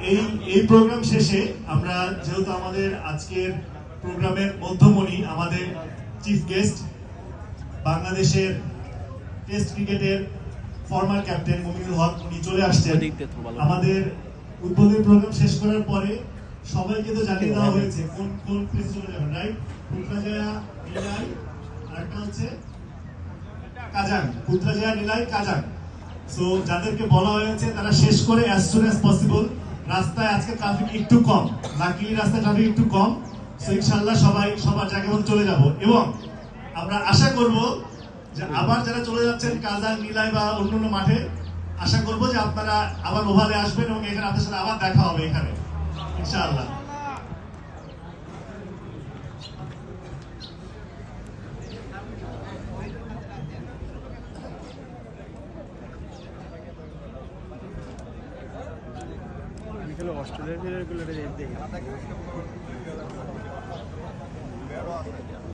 এই এই প্রোগ্রাম শেষে আমরা যেহেতু আমাদের আজকের প্রোগ্রামের মধ্যমণি আমাদের চিফ গেস্ট বাংলাদেশের টেস্ট ক্রিকেটের ফর্মার ক্যাপ্টেন মুমিনুল হক উনি চলে আসছেন। আমাদের উদ্বোধনী প্রোগ্রাম শেষ করার পরে সবাইকে তো জানিয়ে দেওয়া হয়েছে কোন কোন প্লেসে চলে যাবেন, রাইট? পুত্রাজয়া, নিলাই, আরেকটা হচ্ছে কাজান। পুত্রাজয়া, নিলাই, কাজান। সো যাদেরকে বলা হয়েছে তারা শেষ করে অ্যাজ সুন অ্যাজ পসিবল। রাস্তায় আজকে ট্রাফিক একটু কম, লাকিলি রাস্তায় ট্রাফিক একটু কম। সো ইনশাআল্লাহ সবাই সবার জায়গা মতো চলে যাব এবং আমরা আশা করব যে আবার যারা চলে যাচ্ছেন কাজান, নিলাই বা অন্যান্য মাঠে, আশা করব যে আপনারা আবার ওভালে আসবেন এবং এখানে আপনাদের সাথে আবার দেখা হবে এখানে ইনশাআল্লাহ। অস্ট্রেলিয়ার প্লেয়ারগুলো